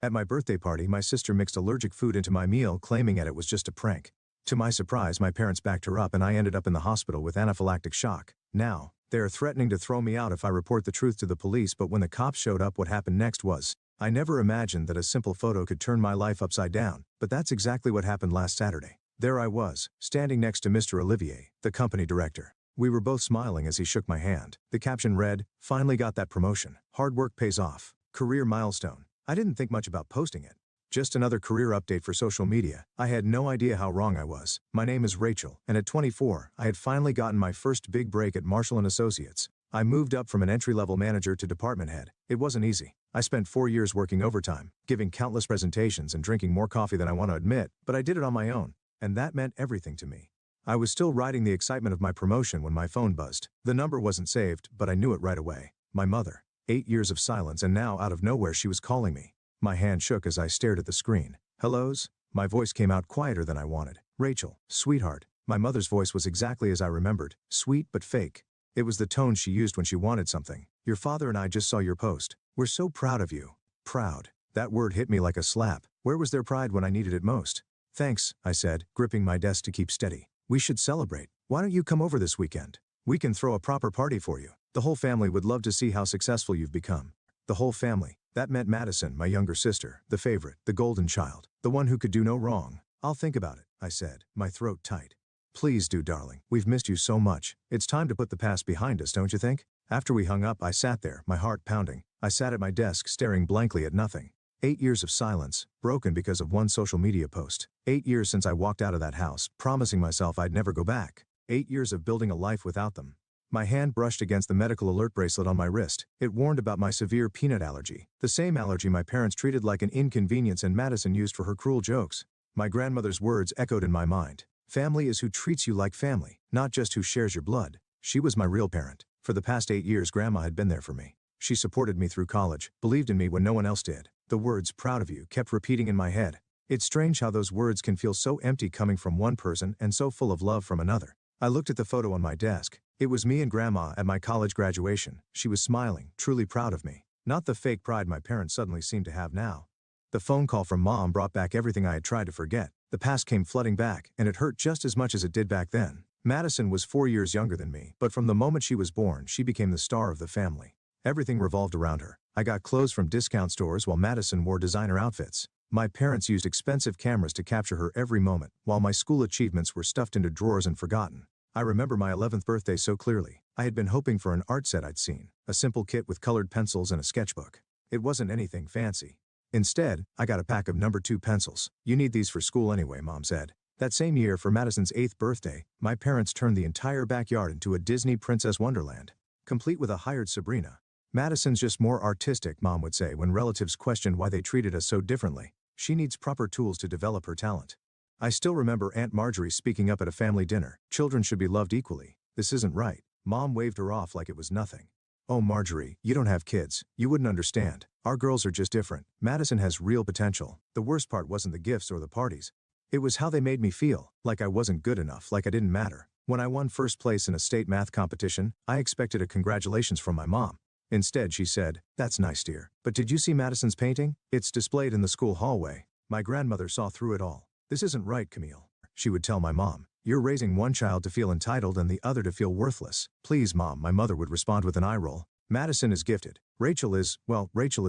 At my birthday party, my sister mixed allergic food into my meal, claiming that it was just a prank. To my surprise, my parents backed her up and I ended up in the hospital with anaphylactic shock. Now, they are threatening to throw me out if I report the truth to the police, but when the cops showed up, what happened next was, I never imagined that a simple photo could turn my life upside down, but that's exactly what happened last Saturday. There I was, standing next to Mr. Olivier, the company director. We were both smiling as he shook my hand. The caption read, "Finally got that promotion. Hard work pays off. Career milestone." I didn't think much about posting it. Just another career update for social media. I had no idea how wrong I was. My name is Rachel, and at 24, I had finally gotten my first big break at Marshall & Associates. I moved up from an entry-level manager to department head. It wasn't easy. I spent 4 years working overtime, giving countless presentations and drinking more coffee than I want to admit, but I did it on my own, and that meant everything to me. I was still riding the excitement of my promotion when my phone buzzed. The number wasn't saved, but I knew it right away. My mother. 8 years of silence, and now out of nowhere she was calling me. My hand shook as I stared at the screen. "Hellos?" My voice came out quieter than I wanted. "Rachel, sweetheart." My mother's voice was exactly as I remembered, sweet but fake. It was the tone she used when she wanted something. "Your father and I just saw your post. We're so proud of you." Proud. That word hit me like a slap. Where was their pride when I needed it most? "Thanks," I said, gripping my desk to keep steady. "We should celebrate. Why don't you come over this weekend? We can throw a proper party for you. The whole family would love to see how successful you've become." The whole family. That meant Madison, my younger sister, the favorite, the golden child, the one who could do no wrong. "I'll think about it," I said, my throat tight. "Please do, darling. We've missed you so much. It's time to put the past behind us, don't you think?" After we hung up, I sat there, my heart pounding. I sat at my desk staring blankly at nothing. 8 years of silence, broken because of one social media post. 8 years since I walked out of that house, promising myself I'd never go back. 8 years of building a life without them. My hand brushed against the medical alert bracelet on my wrist. It warned about my severe peanut allergy, the same allergy my parents treated like an inconvenience and Madison used for her cruel jokes. My grandmother's words echoed in my mind. "Family is who treats you like family, not just who shares your blood." She was my real parent. For the past 8 years, Grandma had been there for me. She supported me through college, believed in me when no one else did. The words, "proud of you," kept repeating in my head. It's strange how those words can feel so empty coming from one person and so full of love from another. I looked at the photo on my desk. It was me and Grandma at my college graduation. She was smiling, truly proud of me. Not the fake pride my parents suddenly seemed to have now. The phone call from Mom brought back everything I had tried to forget. The past came flooding back, and it hurt just as much as it did back then. Madison was 4 years younger than me, but from the moment she was born, she became the star of the family. Everything revolved around her. I got clothes from discount stores while Madison wore designer outfits. My parents used expensive cameras to capture her every moment, while my school achievements were stuffed into drawers and forgotten. I remember my 11th birthday so clearly. I had been hoping for an art set I'd seen, a simple kit with colored pencils and a sketchbook. It wasn't anything fancy. Instead, I got a pack of number 2 pencils. "You need these for school anyway," Mom said. That same year, for Madison's 8th birthday, my parents turned the entire backyard into a Disney Princess Wonderland, complete with a hired Sabrina. "Madison's just more artistic," Mom would say when relatives questioned why they treated us so differently. "She needs proper tools to develop her talent." I still remember Aunt Marjorie speaking up at a family dinner. "Children should be loved equally. This isn't right." Mom waved her off like it was nothing. "Oh, Marjorie, you don't have kids. You wouldn't understand. Our girls are just different. Madison has real potential." The worst part wasn't the gifts or the parties. It was how they made me feel, like I wasn't good enough, like I didn't matter. When I won first place in a state math competition, I expected a congratulations from my mom. Instead, she said, "That's nice, dear. But did you see Madison's painting? It's displayed in the school hallway." My grandmother saw through it all. "This isn't right, Camille," she would tell my mom. "You're raising one child to feel entitled and the other to feel worthless." "Please, Mom," my mother would respond with an eye roll. "Madison is gifted. Rachel is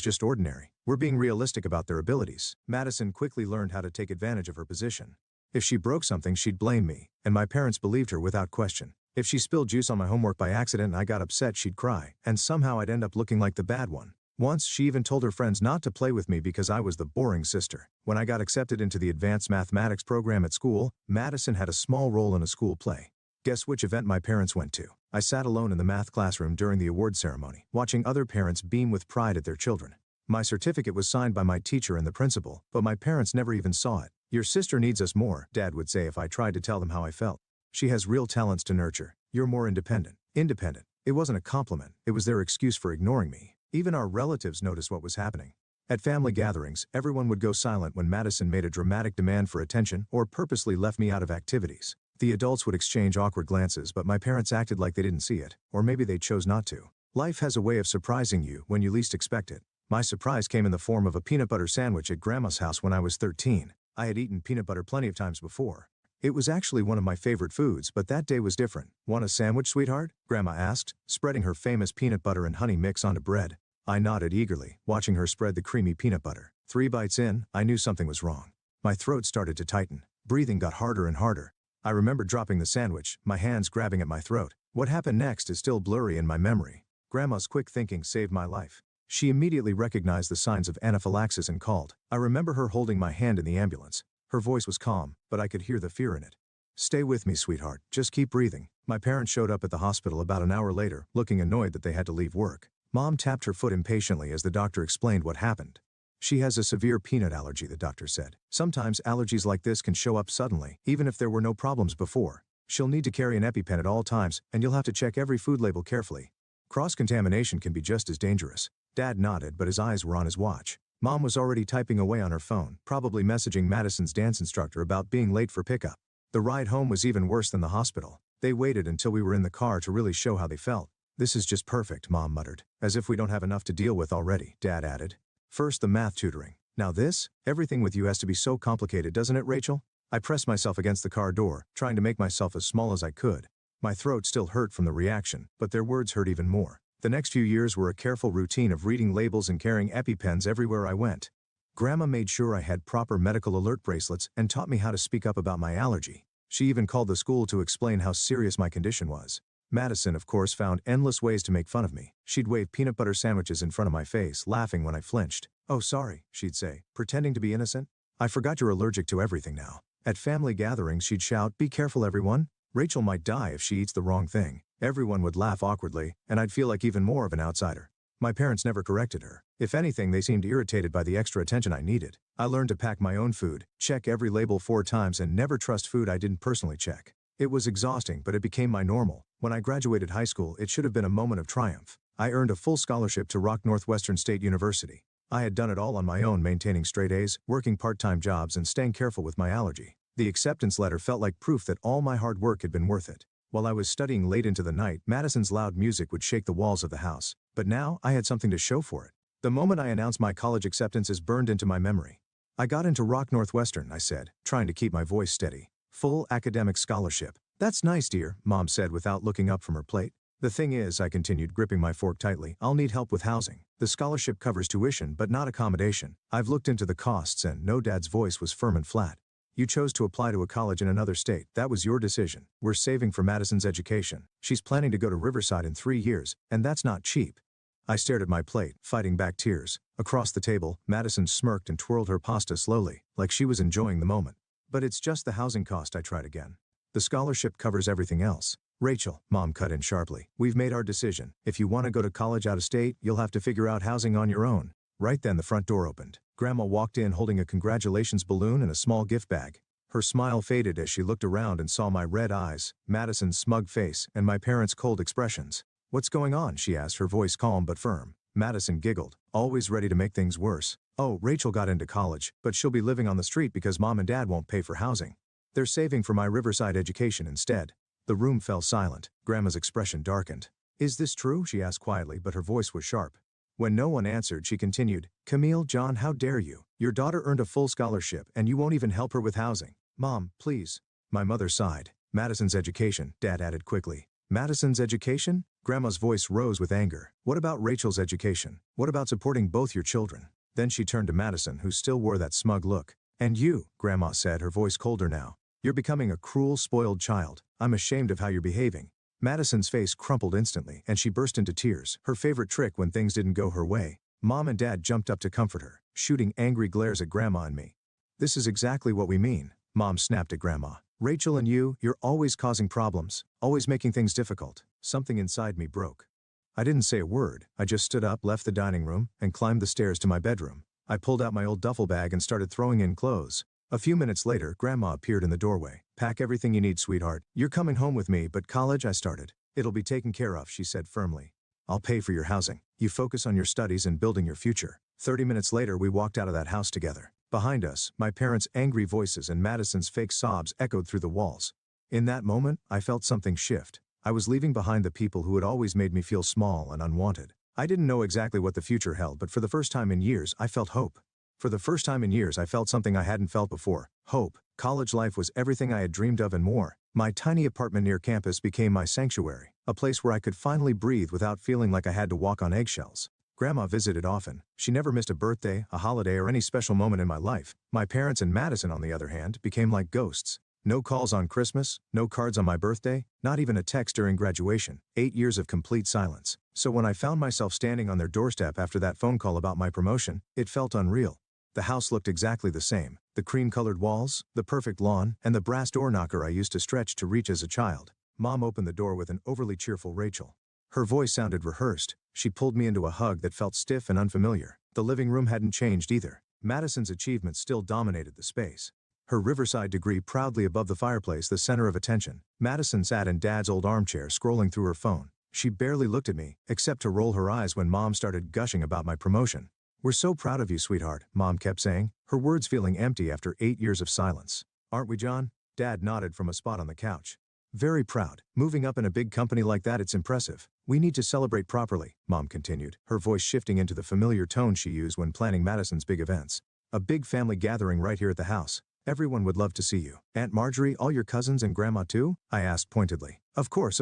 just ordinary. We're being realistic about their abilities." Madison quickly learned how to take advantage of her position. If she broke something, she'd blame me, and my parents believed her without question. If she spilled juice on my homework by accident and I got upset, she'd cry, and somehow I'd end up looking like the bad one. Once, she even told her friends not to play with me because I was the boring sister. When I got accepted into the advanced mathematics program at school, Madison had a small role in a school play. Guess which event my parents went to? I sat alone in the math classroom during the award ceremony, watching other parents beam with pride at their children. My certificate was signed by my teacher and the principal, but my parents never even saw it. "Your sister needs us more," Dad would say if I tried to tell them how I felt. "She has real talents to nurture. You're more independent." Independent. It wasn't a compliment, it was their excuse for ignoring me. Even our relatives noticed what was happening. At family gatherings, everyone would go silent when Madison made a dramatic demand for attention or purposely left me out of activities. The adults would exchange awkward glances, but my parents acted like they didn't see it, or maybe they chose not to. Life has a way of surprising you when you least expect it. My surprise came in the form of a peanut butter sandwich at Grandma's house when I was 13. I had eaten peanut butter plenty of times before. It was actually one of my favorite foods, but that day was different. Want a sandwich, sweetheart? Grandma asked, spreading her famous peanut butter and honey mix onto bread. I nodded eagerly, watching her spread the creamy peanut butter. 3 bites in, I knew something was wrong. My throat started to tighten. Breathing got harder and harder. I remember dropping the sandwich, my hands grabbing at my throat. What happened next is still blurry in my memory. Grandma's quick thinking saved my life. She immediately recognized the signs of anaphylaxis and called. I remember her holding my hand in the ambulance. Her voice was calm, but I could hear the fear in it. Stay with me, sweetheart. Just keep breathing. My parents showed up at the hospital about an hour later, looking annoyed that they had to leave work. Mom tapped her foot impatiently as the doctor explained what happened. She has a severe peanut allergy, the doctor said. Sometimes allergies like this can show up suddenly, even if there were no problems before. She'll need to carry an EpiPen at all times, and you'll have to check every food label carefully. Cross-contamination can be just as dangerous. Dad nodded, but his eyes were on his watch. Mom was already typing away on her phone, probably messaging Madison's dance instructor about being late for pickup. The ride home was even worse than the hospital. They waited until we were in the car to really show how they felt. This is just perfect, Mom muttered. As if we don't have enough to deal with already, Dad added. First the math tutoring. Now this? Everything with you has to be so complicated, doesn't it, Rachel? I pressed myself against the car door, trying to make myself as small as I could. My throat still hurt from the reaction, but their words hurt even more. The next few years were a careful routine of reading labels and carrying EpiPens everywhere I went. Grandma made sure I had proper medical alert bracelets and taught me how to speak up about my allergy. She even called the school to explain how serious my condition was. Madison, of course, found endless ways to make fun of me. She'd wave peanut butter sandwiches in front of my face, laughing when I flinched. Oh, sorry, she'd say, pretending to be innocent. I forgot you're allergic to everything now. At family gatherings, she'd shout, be careful, everyone. Rachel might die if she eats the wrong thing. Everyone would laugh awkwardly, and I'd feel like even more of an outsider. My parents never corrected her. If anything, they seemed irritated by the extra attention I needed. I learned to pack my own food, check every label 4 times, and never trust food I didn't personally check. It was exhausting, but it became my normal. When I graduated high school, it should have been a moment of triumph. I earned a full scholarship to Rock Northwestern State University. I had done it all on my own, maintaining straight A's, working part-time jobs, and staying careful with my allergy. The acceptance letter felt like proof that all my hard work had been worth it. While I was studying late into the night, Madison's loud music would shake the walls of the house. But now, I had something to show for it. The moment I announced my college acceptance is burned into my memory. I got into Rock Northwestern, I said, trying to keep my voice steady. Full academic scholarship. That's nice, dear, Mom said without looking up from her plate. The thing is, I continued, gripping my fork tightly, I'll need help with housing. The scholarship covers tuition, but not accommodation. I've looked into the costs, and no, Dad's voice was firm and flat. You chose to apply to a college in another state. That was your decision. We're saving for Madison's education. She's planning to go to Riverside in 3 years, and that's not cheap. I stared at my plate, fighting back tears. Across the table, Madison smirked and twirled her pasta slowly, like she was enjoying the moment. But it's just the housing cost, I tried again. The scholarship covers everything else. Rachel, Mom cut in sharply, we've made our decision. If you want to go to college out of state, you'll have to figure out housing on your own. Right then the front door opened. Grandma walked in holding a congratulations balloon and a small gift bag. Her smile faded as she looked around and saw my red eyes, Madison's smug face, and my parents' cold expressions. What's going on? She asked, her voice calm but firm. Madison giggled, always ready to make things worse. Oh, Rachel got into college, but she'll be living on the street because Mom and Dad won't pay for housing. They're saving for my Riverside education instead. The room fell silent. Grandma's expression darkened. Is this true? She asked quietly, but her voice was sharp. When no one answered, she continued, Camille, John, how dare you? Your daughter earned a full scholarship, and you won't even help her with housing. Mom, please. My mother sighed. Madison's education, Dad added quickly. Madison's education? Grandma's voice rose with anger. What about Rachel's education? What about supporting both your children? Then she turned to Madison, who still wore that smug look. And you, Grandma said, her voice colder now. You're becoming a cruel, spoiled child. I'm ashamed of how you're behaving. Madison's face crumpled instantly, and she burst into tears, her favorite trick when things didn't go her way. Mom and Dad jumped up to comfort her, shooting angry glares at Grandma and me. This is exactly what we mean, Mom snapped at Grandma. Rachel and you're always causing problems, always making things difficult. Something inside me broke. I didn't say a word. I just stood up, left the dining room, and climbed the stairs to my bedroom. I pulled out my old duffel bag and started throwing in clothes. A few minutes later, Grandma appeared in the doorway. Pack everything you need, sweetheart. You're coming home with me, but college, I started. It'll be taken care of, she said firmly. I'll pay for your housing. You focus on your studies and building your future. 30 minutes later, we walked out of that house together. Behind us, my parents' angry voices and Madison's fake sobs echoed through the walls. In that moment, I felt something shift. I was leaving behind the people who had always made me feel small and unwanted. I didn't know exactly what the future held, but for the first time in years, I felt hope. For the first time in years, I felt something I hadn't felt before. Hope. College life was everything I had dreamed of and more. My tiny apartment near campus became my sanctuary, a place where I could finally breathe without feeling like I had to walk on eggshells. Grandma visited often. She never missed a birthday, a holiday, or any special moment in my life. My parents and Madison, on the other hand, became like ghosts. No calls on Christmas, no cards on my birthday, not even a text during graduation. 8 years of complete silence. So when I found myself standing on their doorstep after that phone call about my promotion, it felt unreal. The house looked exactly the same. The cream-colored walls, the perfect lawn, and the brass door knocker I used to stretch to reach as a child. Mom opened the door with an overly cheerful Rachel. Her voice sounded rehearsed. She pulled me into a hug that felt stiff and unfamiliar. The living room hadn't changed either. Madison's achievements still dominated the space. Her Riverside degree proudly above the fireplace, the center of attention. Madison sat in Dad's old armchair scrolling through her phone. She barely looked at me, except to roll her eyes when Mom started gushing about my promotion. "We're so proud of you, sweetheart," Mom kept saying, her words feeling empty after 8 years of silence. "Aren't we, John?" Dad nodded from a spot on the couch. "Very proud. Moving up in a big company like that, it's impressive. We need to celebrate properly," Mom continued, her voice shifting into the familiar tone she used when planning Madison's big events. "A big family gathering right here at the house. Everyone would love to see you. Aunt Marjorie, all your cousins, and Grandma too?" I asked pointedly. Of course,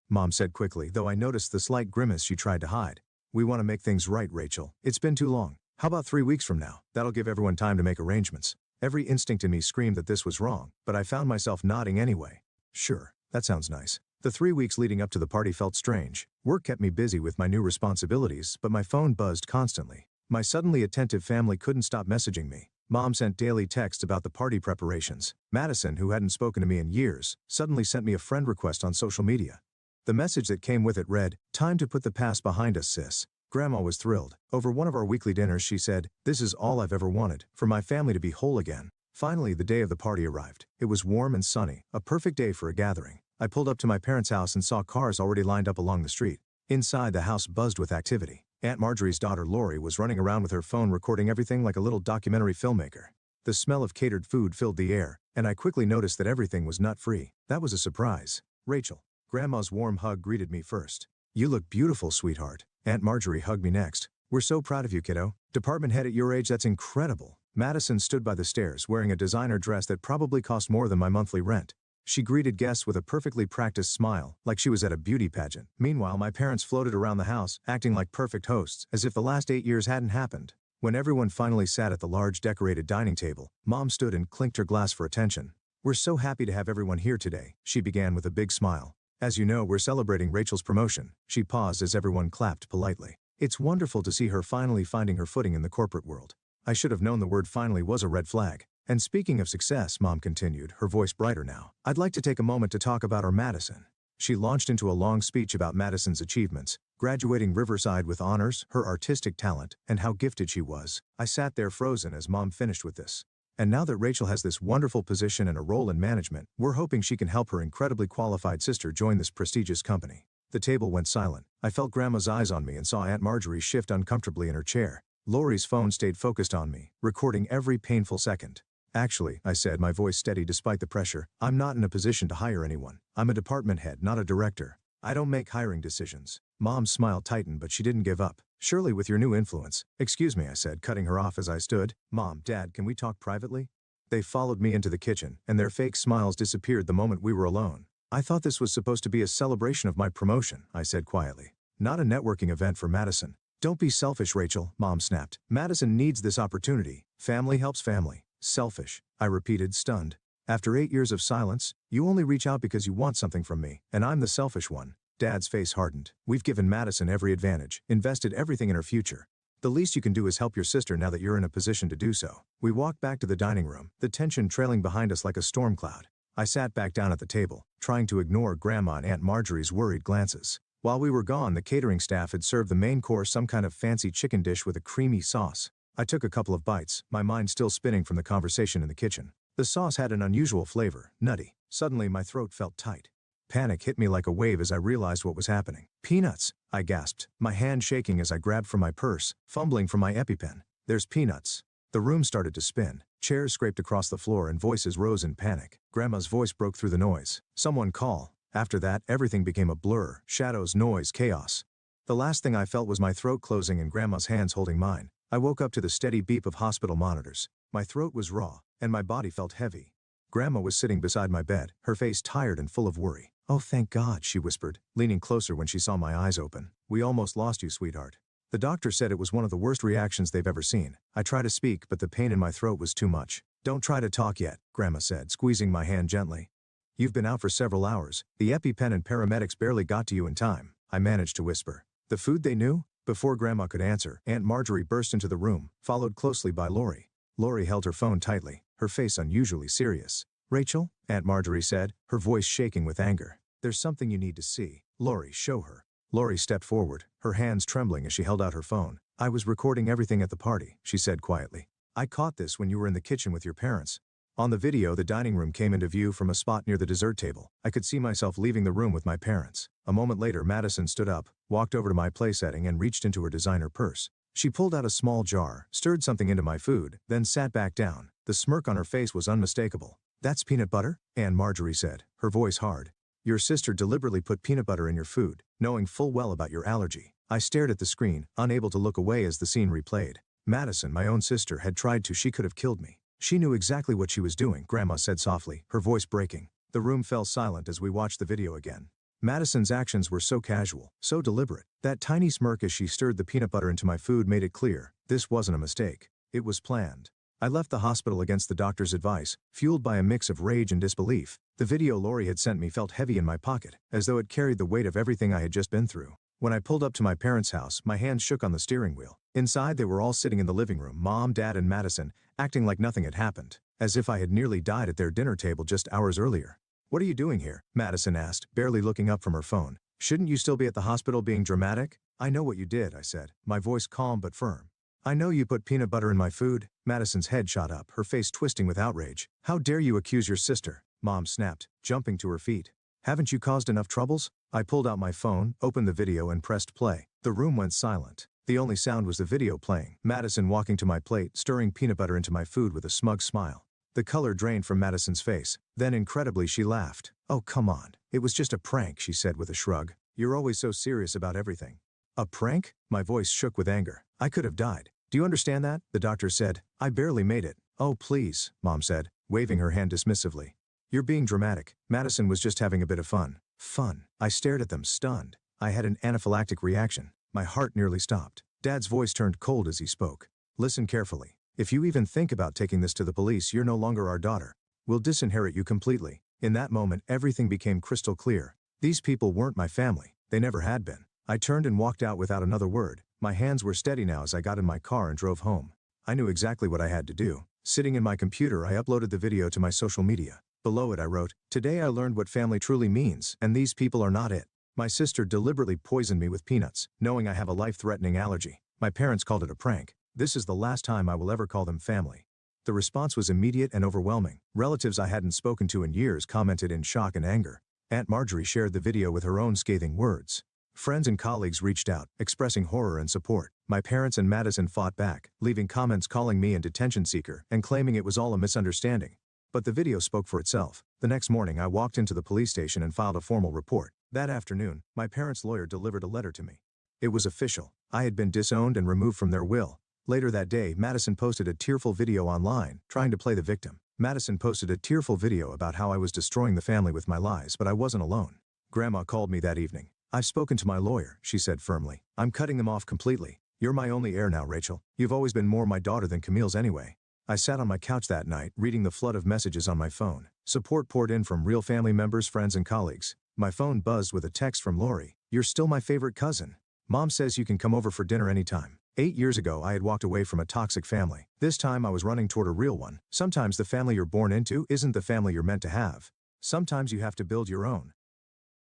Mom said quickly, though I noticed the slight grimace she tried to hide. "We want to make things right, Rachel. It's been too long. How about 3 weeks from now? That'll give everyone time to make arrangements." Every instinct in me screamed that this was wrong, but I found myself nodding anyway. "Sure, that sounds nice." The 3 weeks leading up to the party felt strange. Work kept me busy with my new responsibilities, but my phone buzzed constantly. My suddenly attentive family couldn't stop messaging me. Mom sent daily texts about the party preparations. Madison, who hadn't spoken to me in years, suddenly sent me a friend request on social media. The message that came with it read, "Time to put the past behind us, sis." Grandma was thrilled. Over one of our weekly dinners, she said, "This is all I've ever wanted, for my family to be whole again." Finally, the day of the party arrived. It was warm and sunny, a perfect day for a gathering. I pulled up to my parents' house and saw cars already lined up along the street. Inside, the house buzzed with activity. Aunt Marjorie's daughter Lori was running around with her phone recording everything like a little documentary filmmaker. The smell of catered food filled the air, and I quickly noticed that everything was nut-free. That was a surprise. "Rachel." Grandma's warm hug greeted me first. "You look beautiful, sweetheart." Aunt Marjorie hugged me next. "We're so proud of you, kiddo. Department head at your age, that's incredible." Madison stood by the stairs wearing a designer dress that probably cost more than my monthly rent. She greeted guests with a perfectly practiced smile, like she was at a beauty pageant. Meanwhile, my parents floated around the house, acting like perfect hosts, as if the last 8 years hadn't happened. When everyone finally sat at the large decorated dining table, Mom stood and clinked her glass for attention. "We're so happy to have everyone here today," she began with a big smile. "As you know, we're celebrating Rachel's promotion." She paused as everyone clapped politely. "It's wonderful to see her finally finding her footing in the corporate world." I should have known the word "finally" was a red flag. "And speaking of success," Mom continued, her voice brighter now, "I'd like to take a moment to talk about our Madison." She launched into a long speech about Madison's achievements, graduating Riverside with honors, her artistic talent, and how gifted she was. I sat there frozen as Mom finished with this. "And now that Rachel has this wonderful position and a role in management, we're hoping she can help her incredibly qualified sister join this prestigious company." The table went silent. I felt Grandma's eyes on me and saw Aunt Marjorie shift uncomfortably in her chair. Lori's phone stayed focused on me, recording every painful second. "Actually," I said, my voice steady despite the pressure, "I'm not in a position to hire anyone. I'm a department head, not a director. I don't make hiring decisions." Mom's smile tightened, but she didn't give up. "Surely with your new influence." "Excuse me," I said, cutting her off as I stood. "Mom, Dad, can we talk privately?" They followed me into the kitchen, and their fake smiles disappeared the moment we were alone. "I thought this was supposed to be a celebration of my promotion," I said quietly. "Not a networking event for Madison." "Don't be selfish, Rachel," Mom snapped. "Madison needs this opportunity. Family helps family." "Selfish," I repeated, stunned. "After 8 years of silence, you only reach out because you want something from me, and I'm the selfish one." Dad's face hardened. "We've given Madison every advantage, invested everything in her future. The least you can do is help your sister now that you're in a position to do so." We walked back to the dining room, the tension trailing behind us like a storm cloud. I sat back down at the table, trying to ignore Grandma and Aunt Marjorie's worried glances. While we were gone, the catering staff had served the main course, some kind of fancy chicken dish with a creamy sauce. I took a couple of bites, my mind still spinning from the conversation in the kitchen. The sauce had an unusual flavor, nutty. Suddenly my throat felt tight. Panic hit me like a wave as I realized what was happening. "Peanuts!" I gasped, my hand shaking as I grabbed for my purse, fumbling for my EpiPen. "There's peanuts." The room started to spin. Chairs scraped across the floor and voices rose in panic. Grandma's voice broke through the noise. "Someone call." After that, everything became a blur. Shadows, noise, chaos. The last thing I felt was my throat closing and Grandma's hands holding mine. I woke up to the steady beep of hospital monitors. My throat was raw, and my body felt heavy. Grandma was sitting beside my bed, her face tired and full of worry. "Oh, thank God," she whispered, leaning closer when she saw my eyes open. "We almost lost you, sweetheart." The doctor said it was one of the worst reactions they've ever seen. I tried to speak, but the pain in my throat was too much. "Don't try to talk yet," Grandma said, squeezing my hand gently. "You've been out for several hours. The EpiPen and paramedics barely got to you in time," I managed to whisper. "The food they knew?" Before Grandma could answer, Aunt Marjorie burst into the room, followed closely by Lori. Lori held her phone tightly, her face unusually serious. "Rachel," Aunt Marjorie said, her voice shaking with anger. "There's something you need to see. Lori, show her." Lori stepped forward, her hands trembling as she held out her phone. "I was recording everything at the party," she said quietly. "I caught this when you were in the kitchen with your parents." On the video, the dining room came into view from a spot near the dessert table. I could see myself leaving the room with my parents. A moment later, Madison stood up, walked over to my play setting and reached into her designer purse. She pulled out a small jar, stirred something into my food, then sat back down. The smirk on her face was unmistakable. "That's peanut butter?" Aunt Marjorie said, her voice hard. "Your sister deliberately put peanut butter in your food, knowing full well about your allergy." I stared at the screen, unable to look away as the scene replayed. Madison, my own sister, had tried to. She could have killed me. "She knew exactly what she was doing," Grandma said softly, her voice breaking. The room fell silent as we watched the video again. Madison's actions were so casual, so deliberate. That tiny smirk as she stirred the peanut butter into my food made it clear. This wasn't a mistake. It was planned. I left the hospital against the doctor's advice, fueled by a mix of rage and disbelief. The video Lori had sent me felt heavy in my pocket, as though it carried the weight of everything I had just been through. When I pulled up to my parents' house, my hands shook on the steering wheel. Inside, they were all sitting in the living room, Mom, Dad, and Madison, acting like nothing had happened, as if I had nearly died at their dinner table just hours earlier. "What are you doing here?" Madison asked, barely looking up from her phone. "Shouldn't you still be at the hospital being dramatic?" "I know what you did," I said, my voice calm but firm. "I know you put peanut butter in my food." Madison's head shot up, her face twisting with outrage. "How dare you accuse your sister?" Mom snapped, jumping to her feet. "Haven't you caused enough troubles?" I pulled out my phone, opened the video and pressed play. The room went silent. The only sound was the video playing. Madison walking to my plate, stirring peanut butter into my food with a smug smile. The color drained from Madison's face. Then incredibly she laughed. "Oh, come on. It was just a prank," she said with a shrug. "You're always so serious about everything." "A prank?" My voice shook with anger. "I could have died. Do you understand that?" The doctor said. "I barely made it." "Oh, please," Mom said, waving her hand dismissively. "You're being dramatic. Madison was just having a bit of fun." Fun. I stared at them, stunned. I had an anaphylactic reaction. My heart nearly stopped. Dad's voice turned cold as he spoke. "Listen carefully. If you even think about taking this to the police, you're no longer our daughter. We'll disinherit you completely." In that moment, everything became crystal clear. These people weren't my family. They never had been. I turned and walked out without another word. My hands were steady now as I got in my car and drove home. I knew exactly what I had to do. Sitting in my computer, I uploaded the video to my social media. Below it I wrote, "Today I learned what family truly means, and these people are not it. My sister deliberately poisoned me with peanuts, knowing I have a life-threatening allergy. My parents called it a prank. This is the last time I will ever call them family." The response was immediate and overwhelming. Relatives I hadn't spoken to in years commented in shock and anger. Aunt Marjorie shared the video with her own scathing words. Friends and colleagues reached out, expressing horror and support. My parents and Madison fought back, leaving comments calling me a detention seeker and claiming it was all a misunderstanding. But the video spoke for itself. The next morning I walked into the police station and filed a formal report. That afternoon, my parents' lawyer delivered a letter to me. It was official. I had been disowned and removed from their will. Later that day, Madison posted a tearful video online, trying to play the victim. Madison posted a tearful video about how I was destroying the family with my lies, but I wasn't alone. Grandma called me that evening. "I've spoken to my lawyer," she said firmly. "I'm cutting them off completely. You're my only heir now, Rachel. You've always been more my daughter than Camille's anyway." I sat on my couch that night, reading the flood of messages on my phone. Support poured in from real family members, friends, and colleagues. My phone buzzed with a text from Lori. "You're still my favorite cousin. Mom says you can come over for dinner anytime." 8 years ago, I had walked away from a toxic family. This time I was running toward a real one. Sometimes the family you're born into isn't the family you're meant to have. Sometimes you have to build your own.